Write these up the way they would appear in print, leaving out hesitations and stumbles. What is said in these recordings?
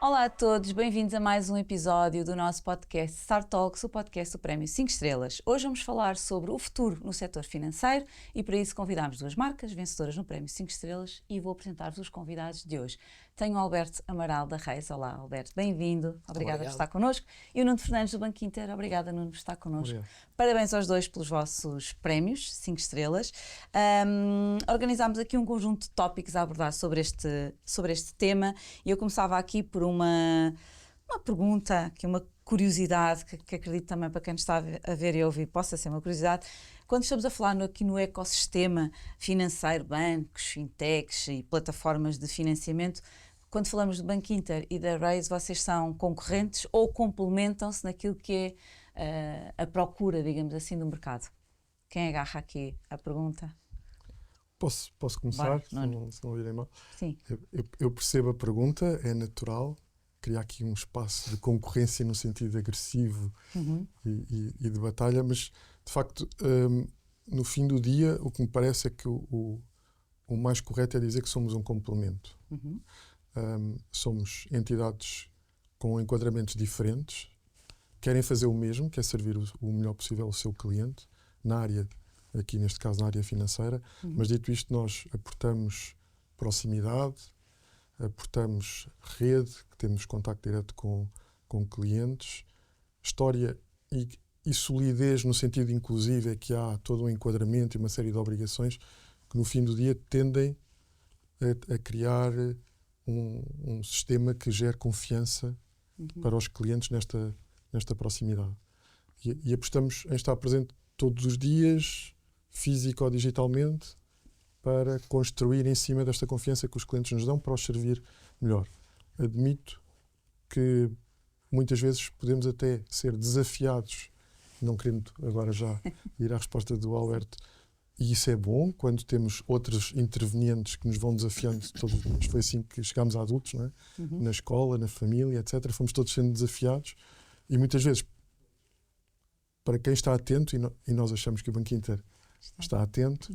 Olá a todos, bem-vindos a mais um episódio do nosso podcast Star Talks, o podcast do Prémio 5 Estrelas. Hoje vamos falar sobre o futuro no setor financeiro e para isso convidámos duas marcas vencedoras no Prémio 5 Estrelas e vou apresentar-vos os convidados de hoje. Tenho o Alberto Amaral da Reis. Olá Alberto, bem-vindo, obrigada por estar connosco. E o Nuno Fernandes do Banco Inter, obrigada Nuno por estar connosco. Obrigado. Parabéns aos dois pelos vossos prémios 5 estrelas. Organizámos aqui um conjunto de tópicos a abordar sobre este tema e eu começava aqui por uma pergunta, uma curiosidade que acredito também para quem nos está a ver e a ouvir possa ser uma curiosidade. Quando estamos a falar aqui no ecossistema financeiro, bancos, fintechs e plataformas de financiamento, quando falamos do Banco Inter e da Reis, vocês são concorrentes ou complementam-se naquilo que é a procura, digamos assim, do mercado? Quem agarra aqui a pergunta? Posso começar, se não ouvirem mal? Sim. Eu percebo a pergunta, é natural criar aqui um espaço de concorrência no sentido agressivo e de batalha, mas de facto no fim do dia o que me parece é que o mais correto é dizer que somos um complemento. Somos entidades com enquadramentos diferentes, querem fazer o mesmo, que é servir o melhor possível ao seu cliente, na área, aqui neste caso na área financeira, mas dito isto nós aportamos proximidade, aportamos rede, que temos contacto direto com clientes, história e solidez no sentido inclusivo é que há todo um enquadramento e uma série de obrigações que no fim do dia tendem a criar um sistema que gere confiança para os clientes nesta proximidade. E apostamos em estar presente todos os dias, físico ou digitalmente, para construir em cima desta confiança que os clientes nos dão para os servir melhor. Admito que muitas vezes podemos até ser desafiados, não querendo agora já ir à resposta do Alberto, e isso é bom quando temos outros intervenientes que nos vão desafiando todos os dias. Foi assim que chegámos a adultos, não é? Na escola, na família, etc. Fomos todos sendo desafiados e muitas vezes, para quem está atento, e nós achamos que o Banco Inter está atento,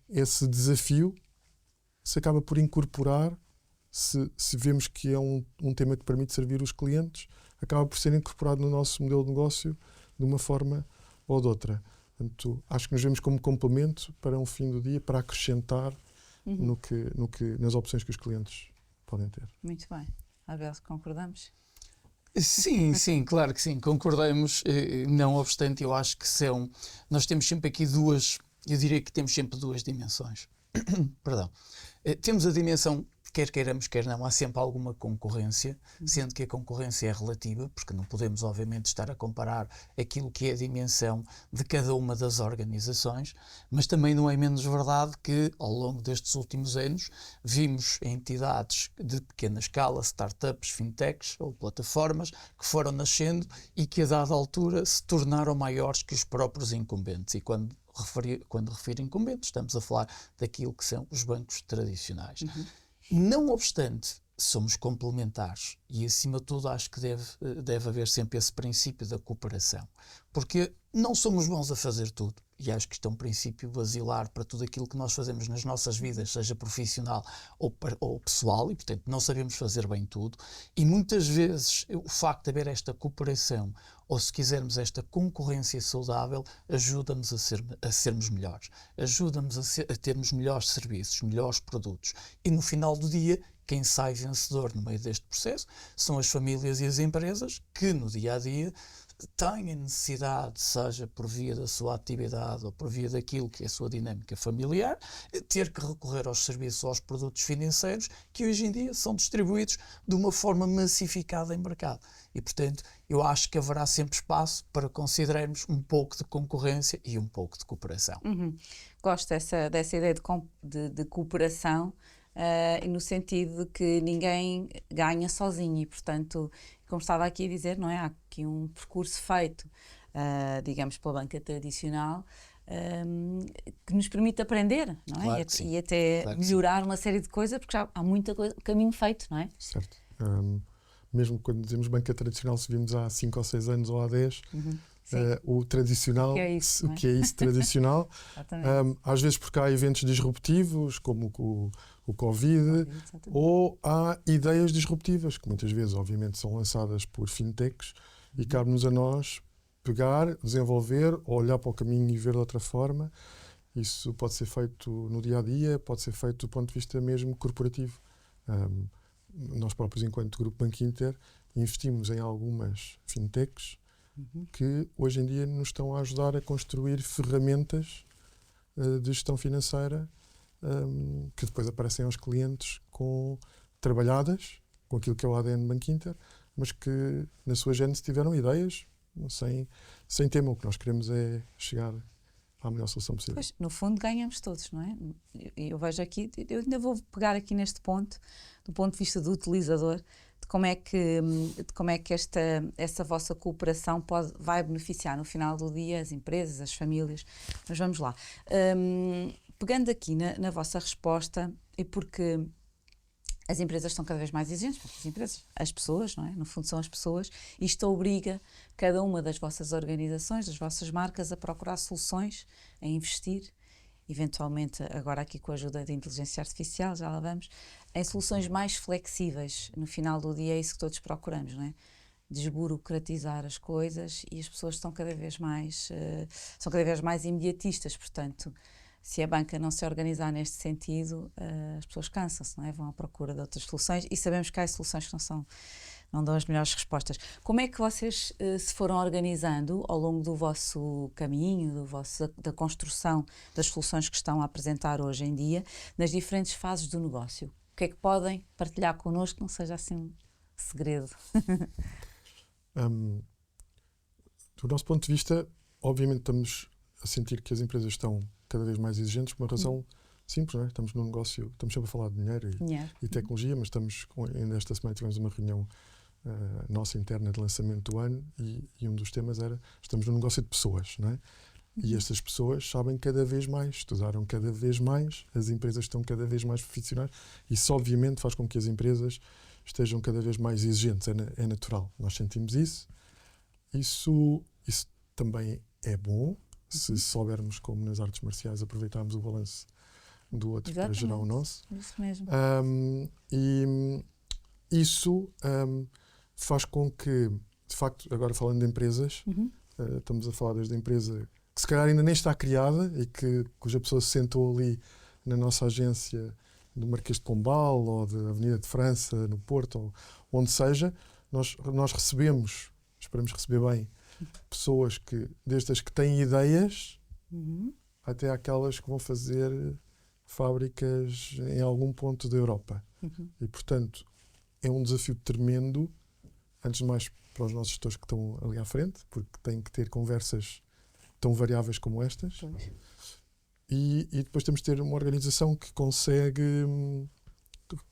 esse desafio se acaba por incorporar, se vemos que é um tema que permite servir os clientes, acaba por ser incorporado no nosso modelo de negócio de uma forma ou de outra. Portanto, acho que nos vemos como complemento para um fim do dia, para acrescentar nas opções que os clientes podem ter. Muito bem. Abel, concordamos? Sim, claro que sim, concordamos, não obstante eu acho que nós temos sempre aqui eu diria que temos sempre duas dimensões. Perdão. Temos a dimensão, quer queiramos, quer não, há sempre alguma concorrência, sendo que a concorrência é relativa, porque não podemos obviamente estar a comparar aquilo que é a dimensão de cada uma das organizações, mas também não é menos verdade que ao longo destes últimos anos vimos entidades de pequena escala, startups, fintechs ou plataformas que foram nascendo e que a dada altura se tornaram maiores que os próprios incumbentes. E quando refiro incumbentes, estamos a falar daquilo que são os bancos tradicionais. Não obstante, somos complementares e, acima de tudo, acho que deve haver sempre esse princípio da cooperação. Porque não somos bons a fazer tudo e acho que isto é um princípio basilar para tudo aquilo que nós fazemos nas nossas vidas, seja profissional ou pessoal, e, portanto, não sabemos fazer bem tudo. E, muitas vezes, o facto de haver esta cooperação, ou se quisermos esta concorrência saudável, ajuda-nos a sermos melhores, ajuda-nos a termos melhores serviços, melhores produtos. E, no final do dia, quem sai vencedor no meio deste processo são as famílias e as empresas que, no dia-a-dia, têm a necessidade, seja por via da sua atividade ou por via daquilo que é a sua dinâmica familiar, ter que recorrer aos serviços, aos produtos financeiros que hoje em dia são distribuídos de uma forma massificada em mercado. E, portanto, eu acho que haverá sempre espaço para considerarmos um pouco de concorrência e um pouco de cooperação. Gosto dessa ideia de cooperação, e no sentido de que ninguém ganha sozinho e, portanto, como estava aqui a dizer, não é? Há aqui um percurso feito, digamos, pela banca tradicional, que nos permite aprender, não é? Claro E até melhorar uma série de coisas, porque já há muita coisa, caminho feito, não é? Certo. Mesmo quando dizemos banca tradicional, se vimos há 5 ou 6 anos ou há 10, o tradicional, O que é isso, o não é? que é isso tradicional. Exatamente. Às vezes porque há eventos disruptivos, como o Covid, Exatamente. ou há ideias disruptivas, que muitas vezes, obviamente, são lançadas por fintechs e cabe-nos a nós pegar, desenvolver, ou olhar para o caminho e ver de outra forma. Isso pode ser feito no dia-a-dia, pode ser feito do ponto de vista mesmo corporativo. Nós próprios, enquanto Grupo Banco Inter, investimos em algumas fintechs que hoje em dia nos estão a ajudar a construir ferramentas de gestão financeira que depois aparecem aos clientes trabalhadas com aquilo que é o ADN Banco Inter, mas que na sua gênese tiveram ideias sem tema. O que nós queremos é chegar à melhor solução possível. Pois, no fundo ganhamos todos, não é? Eu vejo aqui, eu ainda vou pegar aqui neste ponto, do ponto de vista do utilizador, de como é que essa vossa cooperação vai beneficiar no final do dia as empresas, as famílias. Mas vamos lá. Pegando aqui na vossa resposta, e porque as empresas estão cada vez mais exigentes, as pessoas, não é? No fundo são as pessoas, e isto obriga cada uma das vossas organizações, das vossas marcas, a procurar soluções, a investir, eventualmente agora aqui com a ajuda da inteligência artificial, já lá vamos, em soluções mais flexíveis. No final do dia é isso que todos procuramos, não é? Desburocratizar as coisas, e as pessoas são cada vez mais imediatistas, portanto, se a banca não se organizar neste sentido, as pessoas cansam-se, não é? Vão à procura de outras soluções, e sabemos que há soluções que não dão as melhores respostas. Como é que vocês se foram organizando ao longo do vosso caminho, da construção das soluções que estão a apresentar hoje em dia, nas diferentes fases do negócio? O que é que podem partilhar connosco que não seja assim um segredo? Do nosso ponto de vista, obviamente estamos a sentir que as empresas estão cada vez mais exigentes por uma razão simples, não é? Estamos num negócio, estamos sempre a falar de dinheiro e tecnologia, mas ainda esta semana tivemos uma reunião nossa interna de lançamento do ano e um dos temas era, estamos num negócio de pessoas, não é? E estas pessoas sabem cada vez mais, estudaram cada vez mais, as empresas estão cada vez mais profissionais, e isso obviamente faz com que as empresas estejam cada vez mais exigentes, é natural, nós sentimos isso. Isso também é bom, se soubermos, como nas artes marciais, aproveitarmos o balanço do outro. Exatamente. Para gerar o nosso. Isso mesmo. E isso faz com que, de facto, agora falando de empresas, estamos a falar desde a empresa que se calhar ainda nem está criada e cuja pessoa se sentou ali na nossa agência do Marquês de Pombal ou da Avenida de França, no Porto, ou onde seja, nós recebemos, esperamos receber bem, pessoas que, desde as que têm ideias até aquelas que vão fazer fábricas em algum ponto da Europa. E, portanto, é um desafio tremendo, antes de mais para os nossos gestores que estão ali à frente, porque têm que ter conversas tão variáveis como estas. E depois temos de ter uma organização que consegue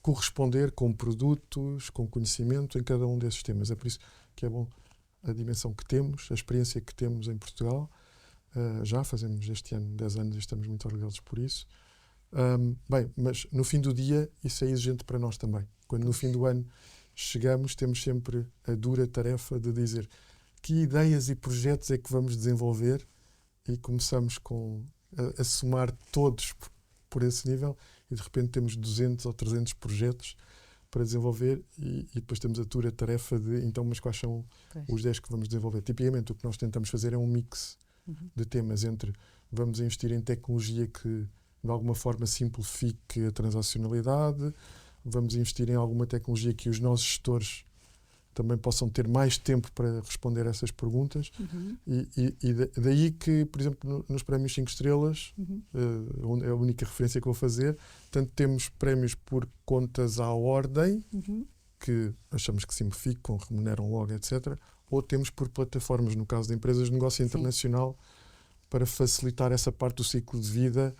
corresponder com produtos, com conhecimento em cada um desses temas. É por isso que é bom a dimensão que temos, a experiência que temos em Portugal. Já fazemos este ano 10 anos e estamos muito orgulhosos por isso. Bem, mas no fim do dia isso é exigente para nós também. Quando no fim do ano chegamos, temos sempre a dura tarefa de dizer que ideias e projetos é que vamos desenvolver, e começamos a somar todos por esse nível, e de repente temos 200 ou 300 projetos para desenvolver, e depois temos a dura tarefa de, então, mas quais são os 10 que vamos desenvolver? Tipicamente o que nós tentamos fazer é um mix de temas entre vamos investir em tecnologia que de alguma forma simplifique a transacionalidade, vamos investir em alguma tecnologia que os nossos gestores também possam ter mais tempo para responder a essas perguntas. E daí que, por exemplo, nos prémios 5 estrelas, é a única referência que vou fazer, tanto temos prémios por contas à ordem, que achamos que simplificam, remuneram logo, etc., ou temos por plataformas, no caso de empresas de negócio internacional, para facilitar essa parte do ciclo de vida.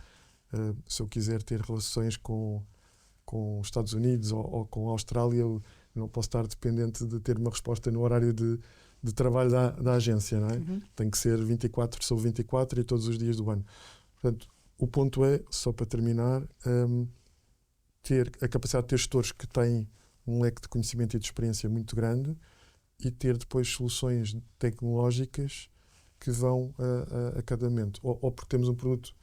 Se eu quiser ter relações com os Estados Unidos ou com a Austrália, eu não posso estar dependente de ter uma resposta no horário de trabalho da agência, não é? Tem que ser 24 sobre 24 e todos os dias do ano. Portanto, o ponto é, só para terminar, ter a capacidade de ter gestores que têm um leque de conhecimento e de experiência muito grande, e ter depois soluções tecnológicas que vão a cada momento. Ou porque temos um produto,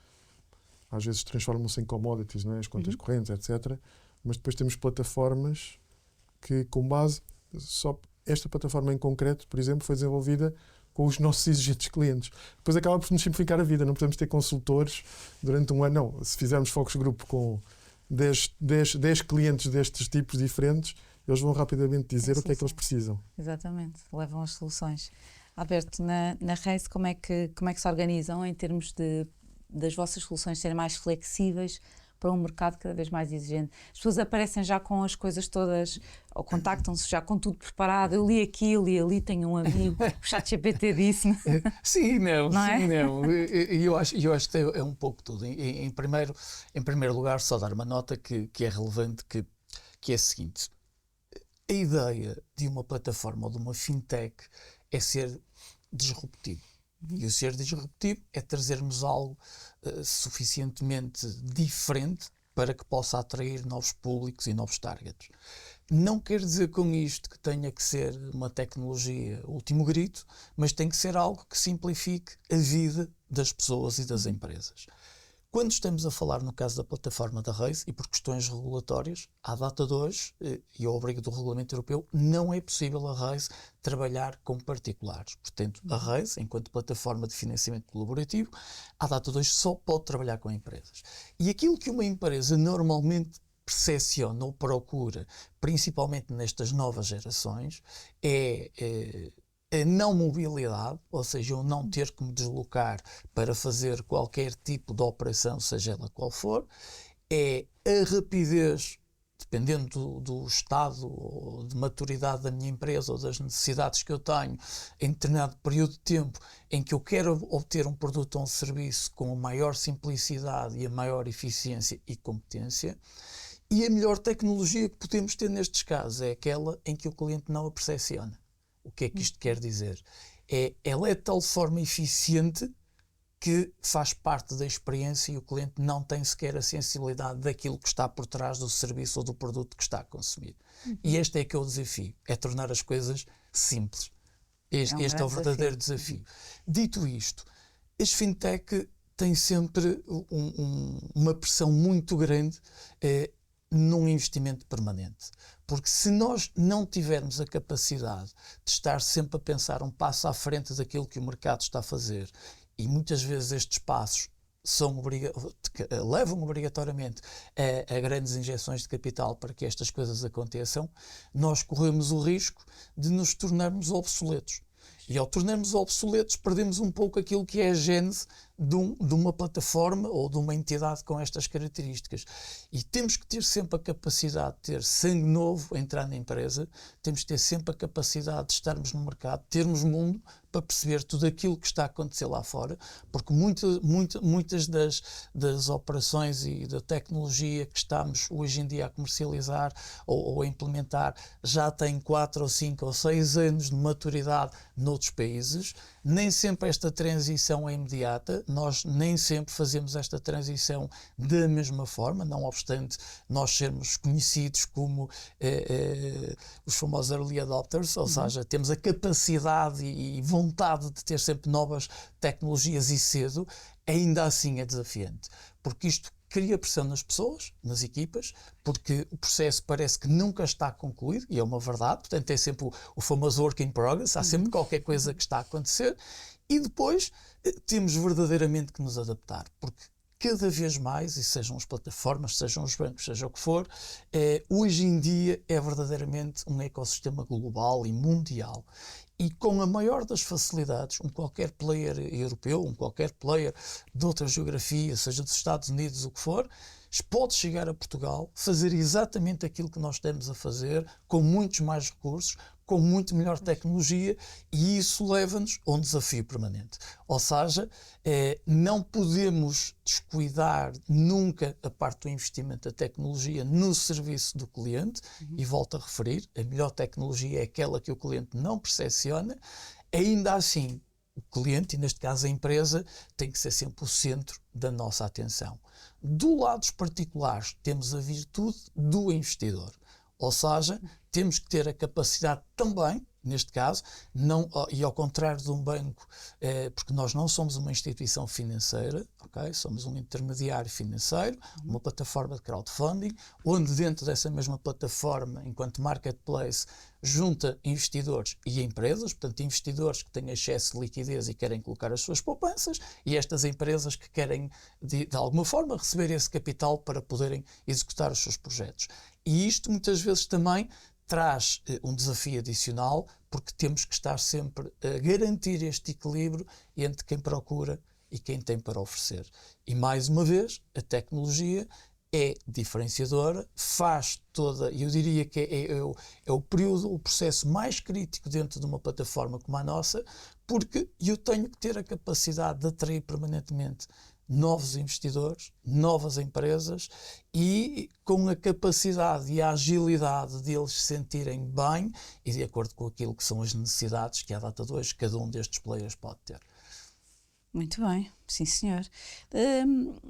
às vezes transformam-se em commodities, não é? As contas correntes, etc. Mas depois temos plataformas que, com base, só esta plataforma em concreto, por exemplo, foi desenvolvida com os nossos exigentes clientes. Depois acaba por nos simplificar a vida, não podemos ter consultores durante um ano, não. Se fizermos focus group com 10 clientes destes tipos diferentes, eles vão rapidamente dizer o que é que eles precisam. Exatamente, levam as soluções. Alberto, na Race, como é que se organizam em termos das vossas soluções serem mais flexíveis para um mercado cada vez mais exigente? As pessoas aparecem já com as coisas todas, ou contactam-se já com tudo preparado. Eu li aquilo e ali tenho um amigo, o ChatGPT disse-me. Sim, não. É? Eu acho que é um pouco tudo. Em primeiro lugar, só dar uma nota que é relevante, que é a seguinte. A ideia de uma plataforma ou de uma fintech é ser disruptivo. E o ser disruptivo é trazermos algo suficientemente diferente para que possa atrair novos públicos e novos targets. Não quer dizer com isto que tenha que ser uma tecnologia último grito, mas tem que ser algo que simplifique a vida das pessoas e das empresas. Quando estamos a falar, no caso da plataforma da Race, e por questões regulatórias, à data de hoje, e ao abrigo do Regulamento Europeu, não é possível a Race trabalhar com particulares. Portanto, a Race, enquanto plataforma de financiamento colaborativo, à data de hoje só pode trabalhar com empresas. E aquilo que uma empresa normalmente percepciona ou procura, principalmente nestas novas gerações, é a não mobilidade, ou seja, eu não ter que me deslocar para fazer qualquer tipo de operação, seja ela qual for, é a rapidez, dependendo do estado ou de maturidade da minha empresa ou das necessidades que eu tenho, em determinado período de tempo em que eu quero obter um produto ou um serviço com a maior simplicidade e a maior eficiência e competência. E a melhor tecnologia que podemos ter nestes casos é aquela em que o cliente não a percepciona. O que é que isto quer dizer? Ela é de tal forma eficiente que faz parte da experiência e o cliente não tem sequer a sensibilidade daquilo que está por trás do serviço ou do produto que está a consumir. E este é que é o desafio, é tornar as coisas simples. Este é o verdadeiro desafio. Dito isto, as fintech têm sempre uma pressão muito grande num investimento permanente. Porque se nós não tivermos a capacidade de estar sempre a pensar um passo à frente daquilo que o mercado está a fazer, e muitas vezes estes passos levam obrigatoriamente a grandes injeções de capital para que estas coisas aconteçam, nós corremos o risco de nos tornarmos obsoletos. E ao tornarmos obsoletos, perdemos um pouco aquilo que é a gênese de uma plataforma ou de uma entidade com estas características. E temos que ter sempre a capacidade de ter sangue novo a entrar na empresa, temos que ter sempre a capacidade de estarmos no mercado, termos mundo para perceber tudo aquilo que está a acontecer lá fora, porque muitas das operações e da tecnologia que estamos hoje em dia a comercializar ou a implementar já têm 4 ou 5 ou 6 anos de maturidade noutros países. Nem sempre esta transição é imediata, nós nem sempre fazemos esta transição da mesma forma, não obstante nós sermos conhecidos como os famosos early adopters, ou seja, temos a capacidade e vontade de ter sempre novas tecnologias e cedo, ainda assim é desafiante, porque isto cria pressão nas pessoas, nas equipas, porque o processo parece que nunca está concluído, e é uma verdade, portanto é sempre o famoso work in progress, há sempre qualquer coisa que está a acontecer, e depois temos verdadeiramente que nos adaptar, porque cada vez mais, e sejam as plataformas, sejam os bancos, seja o que for, hoje em dia é verdadeiramente um ecossistema global e mundial. E com a maior das facilidades, qualquer player europeu, qualquer player de outra geografia, seja dos Estados Unidos, o que for, pode chegar a Portugal, fazer exatamente aquilo que nós estamos a fazer, com muitos mais recursos, com muito melhor tecnologia, e isso leva-nos a um desafio permanente. Ou seja, não podemos descuidar nunca a parte do investimento da tecnologia no serviço do cliente, e volto a referir, a melhor tecnologia é aquela que o cliente não percepciona. Ainda assim, o cliente, e neste caso a empresa, tem que ser sempre o centro da nossa atenção. Do lado dos particulares, temos a virtude do investidor. Ou seja, temos que ter a capacidade também neste caso, não, e ao contrário de um banco, porque nós não somos uma instituição financeira, okay? Somos um intermediário financeiro, uma plataforma de crowdfunding, onde dentro dessa mesma plataforma, enquanto marketplace, junta investidores e empresas, portanto investidores que têm excesso de liquidez e querem colocar as suas poupanças, e estas empresas que querem de alguma forma receber esse capital para poderem executar os seus projetos. E isto muitas vezes também traz um desafio adicional, porque temos que estar sempre a garantir este equilíbrio entre quem procura e quem tem para oferecer. E mais uma vez, a tecnologia é diferenciadora, faz toda, eu diria que é o período, o processo mais crítico dentro de uma plataforma como a nossa, porque eu tenho que ter a capacidade de atrair permanentemente novos investidores, novas empresas e com a capacidade e a agilidade de eles se sentirem bem e de acordo com aquilo que são as necessidades que à data de hoje cada um destes players pode ter. Muito bem, sim senhor.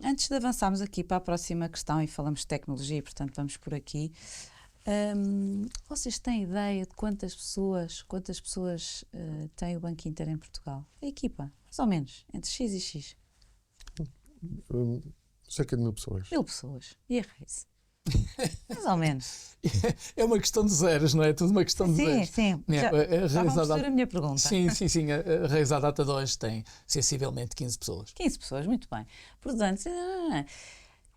Antes de avançarmos aqui para a próxima questão e falamos de tecnologia, portanto vamos por aqui, vocês têm ideia de quantas pessoas tem o Banco Inter em Portugal? A equipa, mais ou menos, entre X e X. Cerca de 1000 pessoas. 1000 pessoas. E a Reis? Mais ou menos. É uma questão de zeros, não é? Tudo uma questão de zeros. Sim. Já vamos ter a minha pergunta. Sim. A Reis à data de hoje tem sensivelmente 15 pessoas. 15 pessoas, muito bem. Portanto,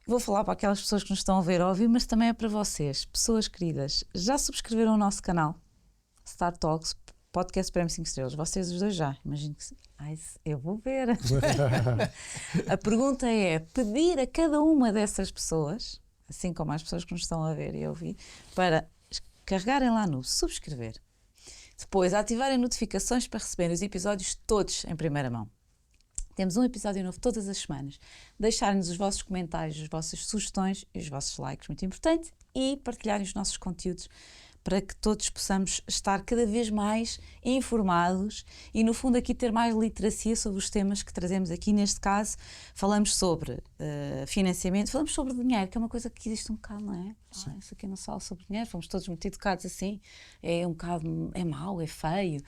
vou falar para aquelas pessoas que nos estão a ver ou ouvir, mas também é para vocês. Pessoas queridas, já subscreveram o nosso canal? Star Talks, podcast Prémio 5 Estrelas. Vocês os dois já. Imagino que... eu vou ver. A pergunta é pedir a cada uma dessas pessoas, assim como as pessoas que nos estão a ver e a ouvir, para carregarem lá no subscrever. Depois, ativarem notificações para receberem os episódios todos em primeira mão. Temos um episódio novo todas as semanas. Deixarem-nos os vossos comentários, as vossas sugestões e os vossos likes, muito importante, e partilharem os nossos conteúdos para que todos possamos estar cada vez mais informados e, no fundo, aqui ter mais literacia sobre os temas que trazemos aqui. Neste caso, falamos sobre financiamento, falamos sobre dinheiro, que é uma coisa que existe um bocado, não é? Isso aqui não se fala sobre dinheiro, fomos todos muito educados assim, é um bocado, é mau, é feio.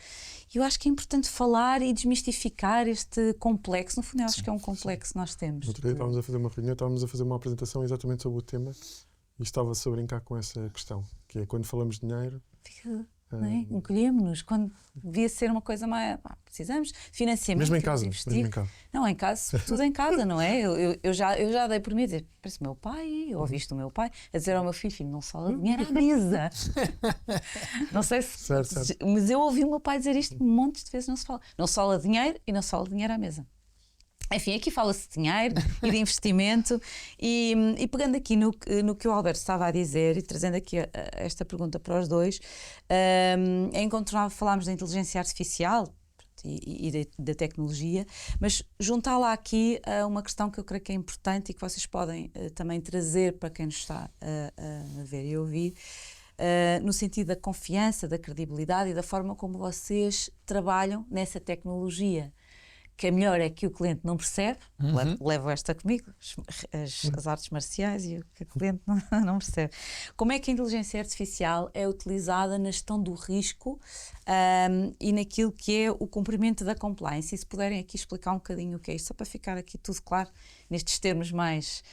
E eu acho que é importante falar e desmistificar este complexo. No fundo, eu acho que é um complexo que nós temos. Outro dia estávamos a fazer uma reunião, estávamos a fazer uma apresentação exatamente sobre o tema e estava-se a brincar com essa questão, que é quando falamos de dinheiro... Encolhemos-nos, quando devia ser uma coisa mais... precisamos de financiamento. Mesmo em casa. Não, em casa, tudo em casa, não é? Eu já dei por mim a dizer, parece o meu pai, eu ouvi isto do meu pai, a dizer ao meu filho, não fala de dinheiro à mesa. Não sei se... Certo. Mas eu ouvi o meu pai dizer isto um monte de vezes, não se fala de dinheiro e não se fala de dinheiro à mesa. Enfim, aqui fala-se de dinheiro e de investimento e pegando aqui no que o Alberto estava a dizer e trazendo aqui esta pergunta para os dois, é incontornável falarmos da inteligência artificial e da tecnologia, mas juntar lá aqui uma questão que eu creio que é importante e que vocês podem também trazer para quem nos está a ver e ouvir, no sentido da confiança, da credibilidade e da forma como vocês trabalham nessa tecnologia. Que é melhor é que o cliente não percebe, levo esta comigo, as artes marciais e o que o cliente não percebe. Como é que a inteligência artificial é utilizada na gestão do risco e naquilo que é o cumprimento da compliance? E se puderem aqui explicar um bocadinho o que é isto, só para ficar aqui tudo claro, nestes termos mais,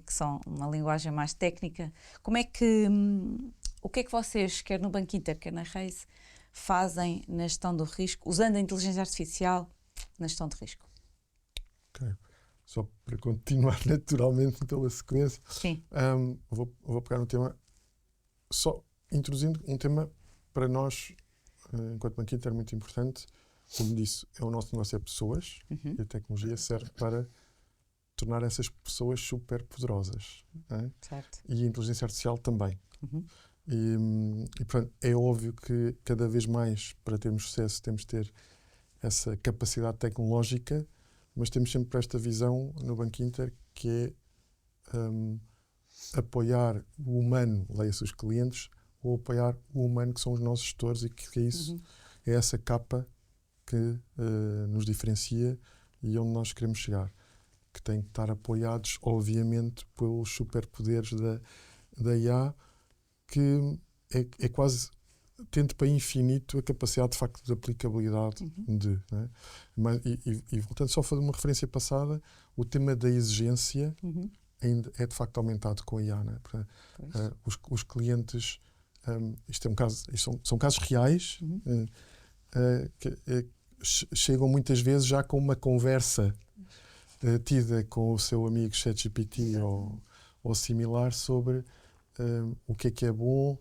que são uma linguagem mais técnica, como é que, o que é que vocês, quer no Banco Inter, quer na Reis, fazem na gestão do risco, usando a inteligência artificial na gestão de risco? Ok. Só para continuar naturalmente pela sequência, sim. Vou pegar um tema, só introduzindo um tema para nós, enquanto Banco Inter, muito importante. Como disse, o nosso negócio é pessoas e a tecnologia serve para tornar essas pessoas super poderosas. Certo. E a inteligência artificial também. E portanto, é óbvio que cada vez mais, para termos sucesso, temos de ter essa capacidade tecnológica, mas temos sempre esta visão no Banco Inter que é apoiar o humano, leia-se os clientes, ou apoiar o humano que são os nossos gestores e que é isso, é essa capa que nos diferencia e onde nós queremos chegar, que tem que estar apoiados, obviamente, pelos superpoderes da IA, que é quase tende para infinito a capacidade de facto de aplicabilidade não é? E voltando só a fazer uma referência passada, o tema da exigência ainda é de facto aumentado com a IA, não é? Portanto, os clientes, isto é um caso, são casos reais, que chegam muitas vezes já com uma conversa tida com o seu amigo ChatGPT ou similar sobre o que é bom,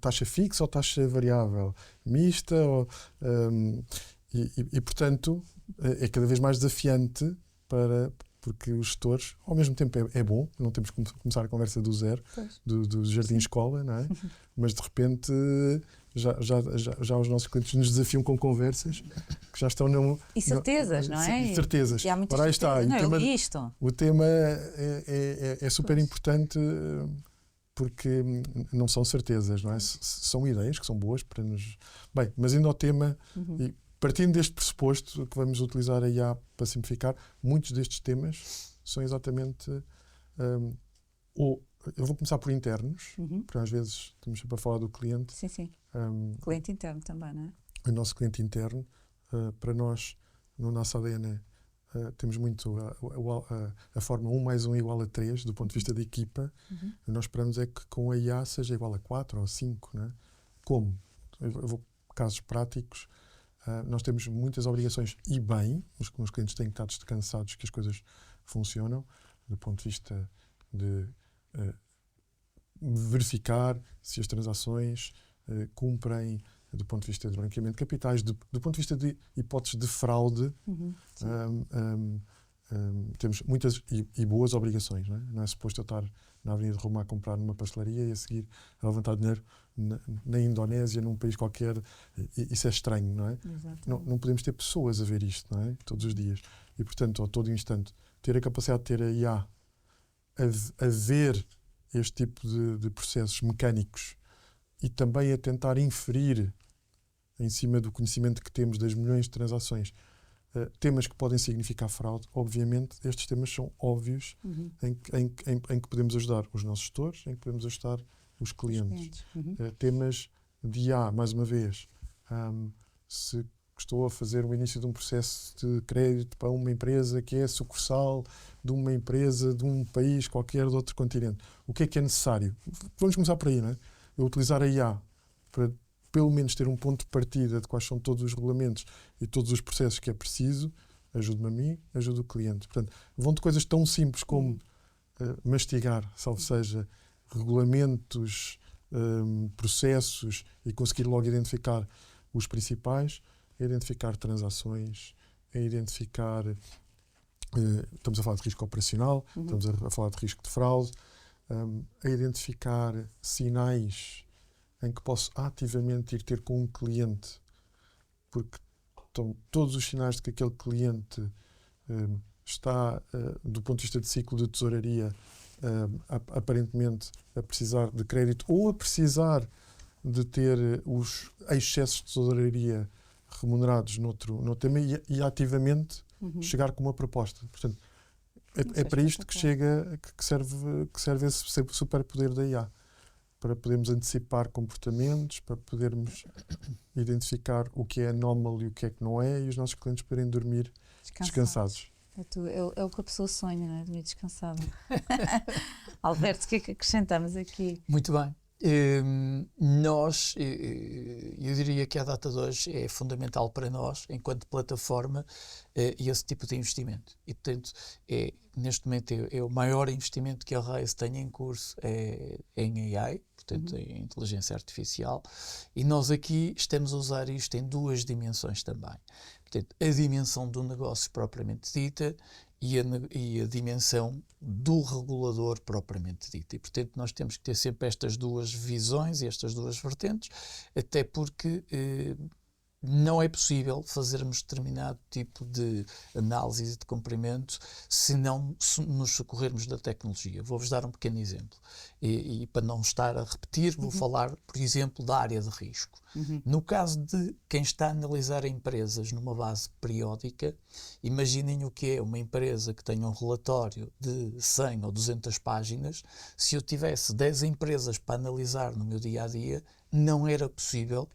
taxa fixa ou taxa variável, mista, e portanto é cada vez mais desafiante porque os gestores, ao mesmo tempo é bom, não temos que começar a conversa do zero, do jardim escola, não é? Mas de repente já os nossos clientes nos desafiam com conversas que já estão e certezas, não é? E certezas. E há muitas Ora, aí certezas. está. Não, eu li isto. O tema é super importante porque não são certezas, não é? São ideias que são boas para nos... Bem, mas indo ao tema, e partindo deste pressuposto que vamos utilizar a IA para simplificar, muitos destes temas são exatamente... eu vou começar por internos, porque às vezes estamos sempre a falar do cliente. Sim. Cliente interno também, não é? O nosso cliente interno, para nós, no nosso ADN, temos muito a forma 1 mais 1 igual a 3, do ponto de vista da equipa. Nós esperamos é que com a IA seja igual a 4 ou 5. Não é? Como? Eu vou casos práticos. Nós temos muitas obrigações e bem, os clientes têm que estar descansados que as coisas funcionam, do ponto de vista de verificar se as transações cumprem, do ponto de vista de branqueamento de capitais, do ponto de vista de hipóteses de fraude. Temos muitas e boas obrigações. Não é suposto eu estar na Avenida de Roma a comprar numa pastelaria e a seguir a levantar dinheiro na Indonésia, num país qualquer. Isso é estranho, não é? Não podemos ter pessoas a ver isto, não é? Todos os dias. E, portanto, a todo instante, ter a capacidade de ter a IA a ver este tipo de processos mecânicos e também a tentar inferir, em cima do conhecimento que temos das milhões de transações, temas que podem significar fraude. Obviamente, estes temas são óbvios em que podemos ajudar os nossos gestores, em que podemos ajudar os clientes. Temas de IA, mais uma vez, se estou a fazer o início de um processo de crédito para uma empresa que é sucursal de uma empresa de um país qualquer de outro continente, o que é necessário? Vamos começar por aí, não é? Eu utilizar a IA para pelo menos ter um ponto de partida de quais são todos os regulamentos e todos os processos que é preciso, ajuda-me a mim, ajuda o cliente. Portanto, vão de coisas tão simples como mastigar, salvo seja, regulamentos, processos e conseguir logo identificar os principais, a identificar transações, a identificar... estamos a falar de risco operacional, estamos a falar de risco de fraude, a identificar sinais em que posso ativamente ir ter com um cliente, porque estão todos os sinais de que aquele cliente está, do ponto de vista de ciclo de tesouraria, aparentemente a precisar de crédito ou a precisar de ter os excessos de tesouraria remunerados noutro tema e ativamente chegar com uma proposta. Portanto, é para isto que serve esse superpoder da IA. Para podermos antecipar comportamentos, para podermos identificar o que é anómalo e o que não é, e os nossos clientes poderem dormir descansados. É o que a pessoa sonha, não é? Dormir descansada. Alberto, o que é que acrescentamos aqui? Muito bem. Eu diria que a data de hoje é fundamental para nós, enquanto plataforma, esse tipo de investimento. E, portanto, neste momento é o maior investimento que a Rise tem em curso em AI, portanto, em inteligência artificial. E nós aqui estamos a usar isto em duas dimensões também. Portanto, a dimensão do negócio propriamente dita e a dimensão do regulador propriamente dito. E, portanto, nós temos que ter sempre estas duas visões e estas duas vertentes, até porque não é possível fazermos determinado tipo de análise de cumprimento se não nos socorrermos da tecnologia. Vou-vos dar um pequeno exemplo. E para não estar a repetir, vou falar, por exemplo, da área de risco. No caso de quem está a analisar empresas numa base periódica, imaginem o que é uma empresa que tenha um relatório de 100 ou 200 páginas. Se eu tivesse 10 empresas para analisar no meu dia-a-dia, não era possível,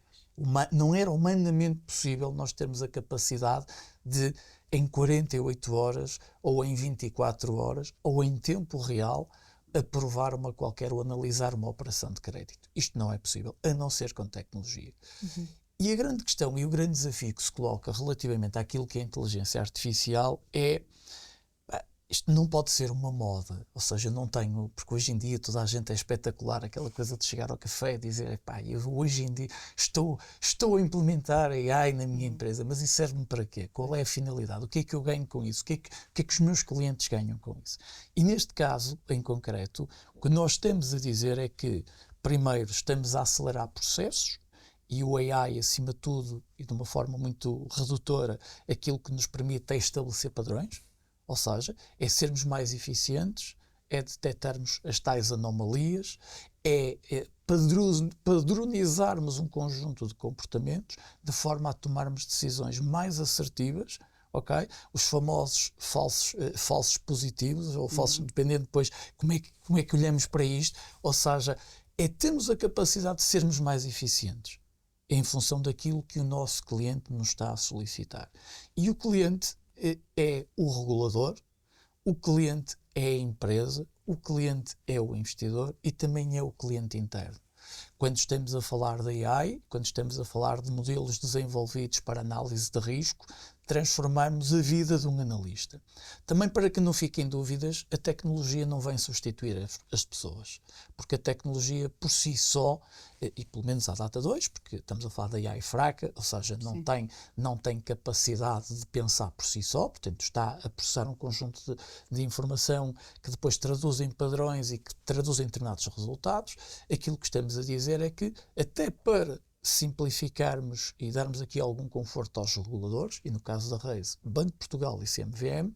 não era humanamente possível nós termos a capacidade de, em 48 horas, ou em 24 horas, ou em tempo real, aprovar ou analisar uma operação de crédito. Isto não é possível, a não ser com tecnologia. E a grande questão e o grande desafio que se coloca relativamente àquilo que é a inteligência artificial é: isto não pode ser uma moda, ou seja, não tenho, porque hoje em dia toda a gente é espetacular, aquela coisa de chegar ao café e dizer, pá, eu hoje em dia estou a implementar AI na minha empresa, mas isso serve-me para quê? Qual é a finalidade? O que é que eu ganho com isso? O que é que os meus clientes ganham com isso? E neste caso, em concreto, o que nós estamos a dizer é que, primeiro, estamos a acelerar processos, e o AI, acima de tudo, e de uma forma muito redutora, aquilo que nos permite é estabelecer padrões. Ou seja, é sermos mais eficientes, é detectarmos as tais anomalias, é padronizarmos um conjunto de comportamentos de forma a tomarmos decisões mais assertivas, ok? Os famosos falsos positivos, ou falsos, dependendo depois como é que olhamos para isto, ou seja, é termos a capacidade de sermos mais eficientes em função daquilo que o nosso cliente nos está a solicitar. E o cliente é o regulador, o cliente é a empresa, o cliente é o investidor e também é o cliente interno. Quando estamos a falar de AI, quando estamos a falar de modelos desenvolvidos para análise de risco, transformarmos a vida de um analista. Também, para que não fiquem dúvidas, a tecnologia não vem substituir as pessoas, porque a tecnologia por si só, e pelo menos à data 2, porque estamos a falar da AI fraca, ou seja, não tem capacidade de pensar por si só, portanto está a processar um conjunto de informação que depois traduz em padrões e que traduz em determinados resultados. Aquilo que estamos a dizer é que, até para simplificarmos e darmos aqui algum conforto aos reguladores, e no caso da Raise, Banco de Portugal e CMVM,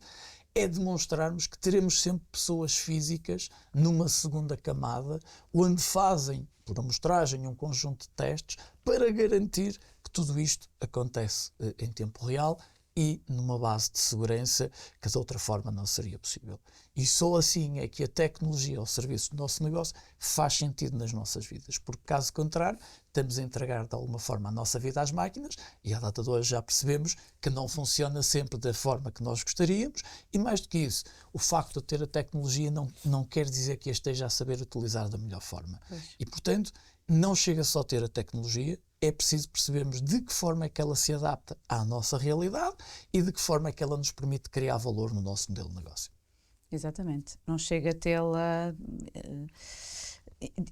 é demonstrarmos que teremos sempre pessoas físicas numa segunda camada, onde fazem, por amostragem, um conjunto de testes para garantir que tudo isto acontece em tempo real e numa base de segurança que de outra forma não seria possível. E só assim é que a tecnologia ao serviço do nosso negócio faz sentido nas nossas vidas, porque caso contrário, estamos a entregar de alguma forma a nossa vida às máquinas e à data de hoje já percebemos que não funciona sempre da forma que nós gostaríamos e, mais do que isso, o facto de ter a tecnologia não quer dizer que a esteja a saber utilizar da melhor forma. E, portanto, não chega só a ter a tecnologia, é preciso percebermos de que forma é que ela se adapta à nossa realidade e de que forma é que ela nos permite criar valor no nosso modelo de negócio. Exatamente. Não chega a tê-la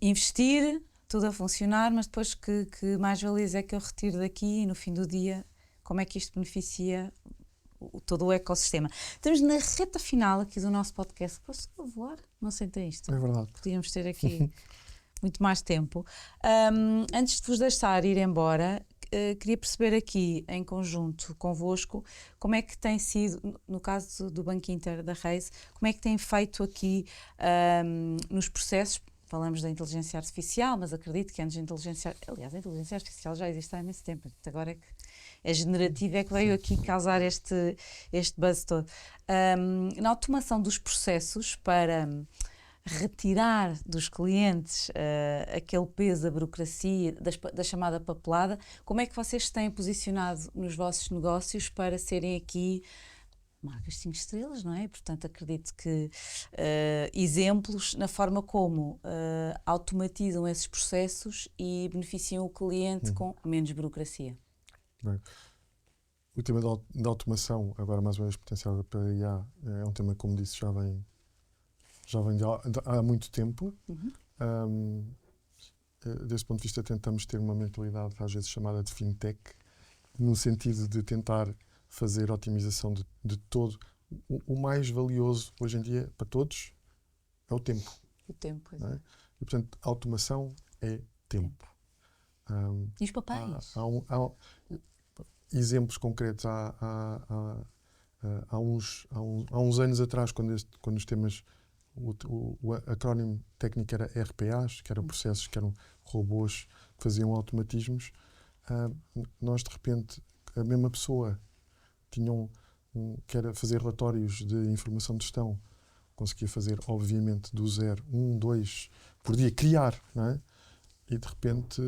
investir, tudo a funcionar, mas depois que mais valias é que eu retiro daqui e no fim do dia como é que isto beneficia todo o ecossistema. Estamos na reta final aqui do nosso podcast. Posso voar? Não sentem isto? É verdade. Podíamos ter aqui muito mais tempo. Antes de vos deixar ir embora, queria perceber aqui, em conjunto convosco, como é que tem sido, no caso do Banco Inter, da Raise, como é que tem feito aqui nos processos. Falamos da inteligência artificial, mas acredito que antes da inteligência... Aliás, a inteligência artificial já existe há imenso tempo. Agora é que é generativa, é que veio aqui causar este buzz todo. Na automação dos processos para retirar dos clientes aquele peso da burocracia, da chamada papelada, como é que vocês têm posicionado nos vossos negócios para serem aqui marcas 5 estrelas, não é? Portanto, acredito que exemplos na forma como automatizam esses processos e beneficiam o cliente com menos burocracia. Bem, o tema da automação, agora mais uma vez potenciada para a IA, é um tema, como disse, já vem há muito tempo. Desse ponto de vista, tentamos ter uma mentalidade, às vezes, chamada de fintech, no sentido de tentar fazer otimização de todo. O mais valioso, hoje em dia, para todos, é o tempo. O tempo, não é? E, portanto, a automação é tempo. E os papéis? Há exemplos concretos. Há uns anos atrás, quando os temas... O acrónimo técnico era RPAs, que eram processos, que eram robôs que faziam automatismos. Nós, de repente, a mesma pessoa que era fazer relatórios de informação de gestão, conseguia fazer, obviamente, do 0, 1, 2 por dia, criar, não é? e de repente,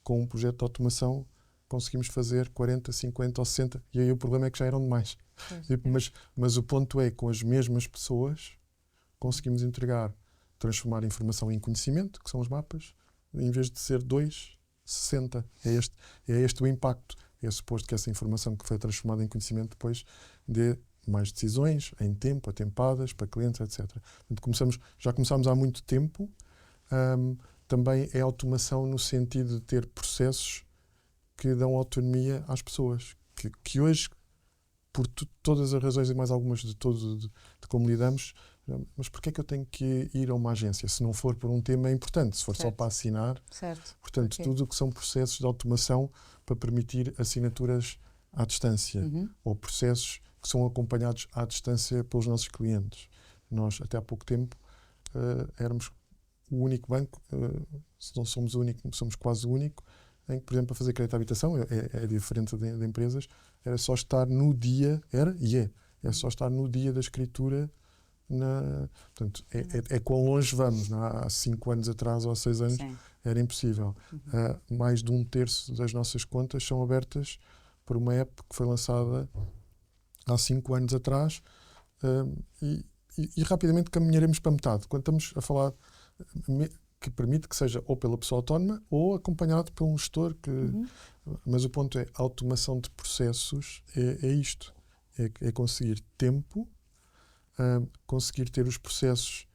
com um projeto de automação, conseguimos fazer 40, 50 ou 60, e aí o problema é que já eram demais. Mas o ponto é que com as mesmas pessoas conseguimos transformar a informação em conhecimento, que são os mapas, em vez de ser 2, 60. É este o impacto. É suposto que essa informação que foi transformada em conhecimento depois dê mais decisões, em tempo, atempadas, para clientes, etc. Portanto, já começámos há muito tempo. Também é automação no sentido de ter processos que dão autonomia às pessoas. Que hoje, por todas as razões e mais algumas de como lidamos, mas porquê é que eu tenho que ir a uma agência? Se não for por um tema importante, se for só para assinar. Certo. Portanto, tudo o que são processos de automação para permitir assinaturas à distância, ou processos que são acompanhados à distância pelos nossos clientes. Nós, até há pouco tempo, éramos o único banco, se não somos o único, somos quase o único, em que, por exemplo, para fazer crédito à habitação, é diferente de empresas, era só estar no dia, é só estar no dia da escritura. Portanto, é quão longe vamos. Não? Há 5 anos atrás ou há 6 anos era impossível. Mais de 1/3 das nossas contas são abertas por uma app que foi lançada há 5 anos atrás, e rapidamente caminharemos para metade. Quando estamos a falar que permite que seja ou pela pessoa autónoma ou acompanhado por um gestor. Mas o ponto é, a automação de processos é isto. É conseguir tempo, conseguir ter os processos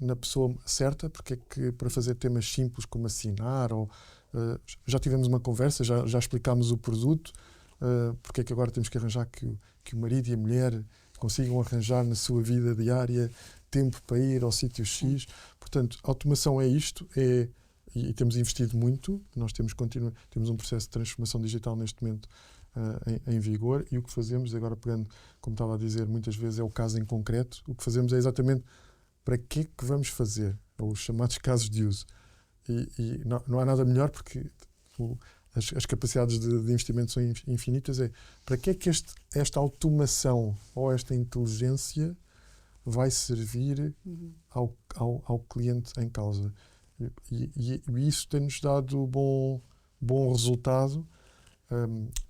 na pessoa certa, porque é que para fazer temas simples como assinar, já tivemos uma conversa, já explicámos o produto, porque é que agora temos que arranjar que o marido e a mulher consigam arranjar na sua vida diária tempo para ir ao sítio X. Portanto, automação é isto, e temos investido muito. Nós temos um processo de transformação digital neste momento em vigor, e o que fazemos, agora pegando, como estava a dizer, muitas vezes é o caso em concreto, o que fazemos é exatamente para que é que vamos fazer, os chamados casos de uso. E não há nada melhor, porque as capacidades de investimento são infinitas. Para que é que esta automação ou esta inteligência vai servir ao cliente em causa? E isso tem-nos dado bom resultado.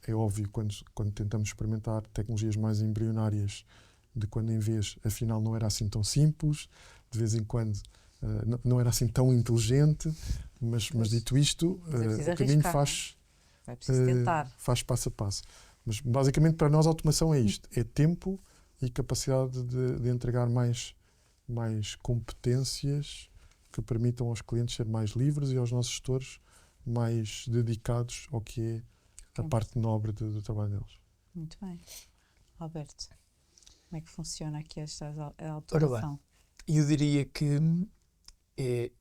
É óbvio, quando tentamos experimentar tecnologias mais embrionárias, de quando em vez, afinal, não era assim tão simples, de vez em quando não era assim tão inteligente, mas dito isto, o caminho faz passo a passo. Mas basicamente para nós a automação é isto, é tempo e capacidade de entregar mais competências que permitam aos clientes ser mais livres e aos nossos gestores mais dedicados ao que é a parte nobre do trabalho deles. Muito bem. Alberto, como é que funciona aqui a automação? Ora bem, eu diria que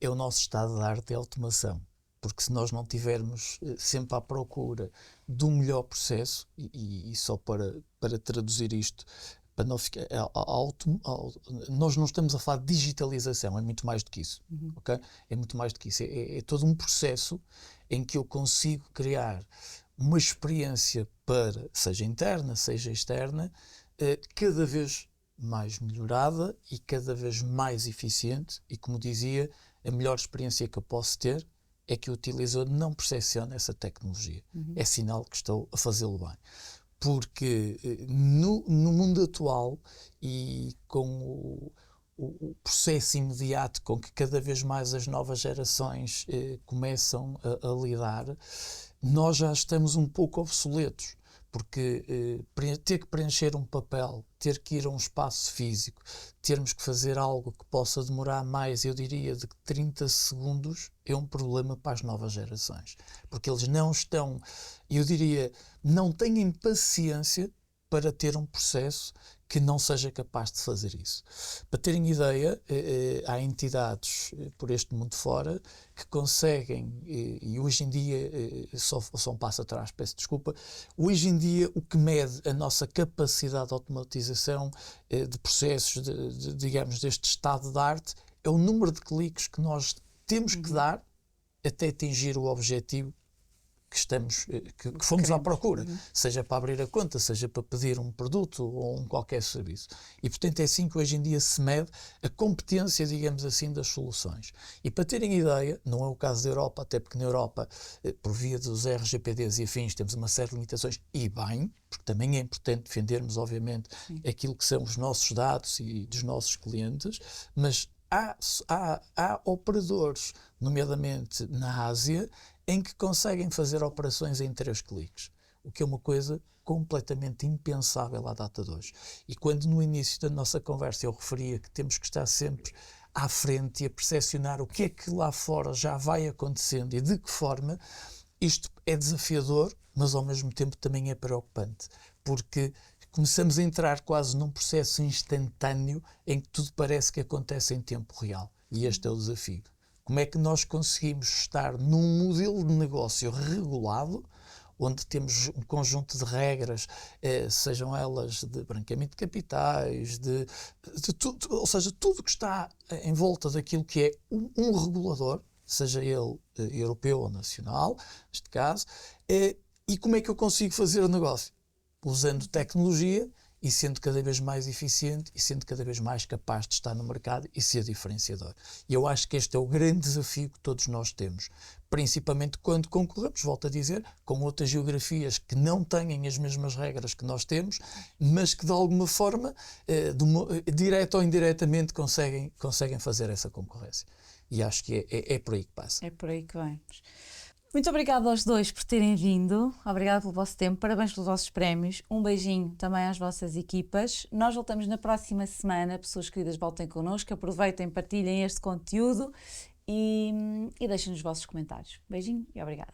é o nosso estado de arte de automação, porque se nós não tivermos sempre à procura do melhor processo, e só para traduzir isto, para não ficar, nós não estamos a falar de digitalização, é muito mais do que isso. Okay? É muito mais do que isso. É todo um processo em que eu consigo criar uma experiência seja interna, seja externa, cada vez mais melhorada e cada vez mais eficiente, e como dizia, a melhor experiência que eu posso ter é que o utilizador não percepciona essa tecnologia. É sinal que estou a fazê-lo bem. Porque no mundo atual, e com o processo imediato com que cada vez mais as novas gerações começam a lidar, nós já estamos um pouco obsoletos. Porque ter que preencher um papel, ter que ir a um espaço físico, termos que fazer algo que possa demorar mais, eu diria, de 30 segundos, é um problema para as novas gerações. Porque eles não estão, eu diria, não têm paciência para ter um processo que não seja capaz de fazer isso. Para terem ideia, há entidades por este mundo fora que conseguem, e hoje em dia, só um passo atrás, peço desculpa, hoje em dia o que mede a nossa capacidade de automatização de processos, digamos, deste estado de arte, é o número de cliques que nós temos que dar até atingir o objetivo que fomos à procura, seja para abrir a conta, seja para pedir um produto ou qualquer serviço. E, portanto, é assim que hoje em dia se mede a competência, digamos assim, das soluções. E para terem ideia, não é o caso da Europa, até porque na Europa, por via dos RGPDs e afins, temos uma série de limitações, e bem, porque também é importante defendermos, obviamente, aquilo que são os nossos dados e dos nossos clientes, mas há operadores, nomeadamente na Ásia, em que conseguem fazer operações em 3 cliques, o que é uma coisa completamente impensável à data de hoje. E quando no início da nossa conversa eu referia que temos que estar sempre à frente e a percepcionar o que é que lá fora já vai acontecendo e de que forma, isto é desafiador, mas ao mesmo tempo também é preocupante, porque começamos a entrar quase num processo instantâneo em que tudo parece que acontece em tempo real. E este é o desafio. Como é que nós conseguimos estar num modelo de negócio regulado, onde temos um conjunto de regras, sejam elas de branqueamento de capitais, de tudo, ou seja, tudo que está em volta daquilo que é um regulador, seja ele europeu ou nacional, neste caso, e como é que eu consigo fazer o negócio? Usando tecnologia e sendo cada vez mais eficiente e sendo cada vez mais capaz de estar no mercado e ser diferenciador. E eu acho que este é o grande desafio que todos nós temos, principalmente quando concorremos, volto a dizer, com outras geografias que não têm as mesmas regras que nós temos, mas que de alguma forma, direta ou indiretamente, conseguem fazer essa concorrência. E acho que é por aí que passa. É por aí que vamos. Muito obrigada aos dois por terem vindo. Obrigada pelo vosso tempo. Parabéns pelos vossos prémios. Um beijinho também às vossas equipas. Nós voltamos na próxima semana. Pessoas queridas, voltem connosco. Aproveitem, partilhem este conteúdo e deixem os vossos comentários. Beijinho e obrigada.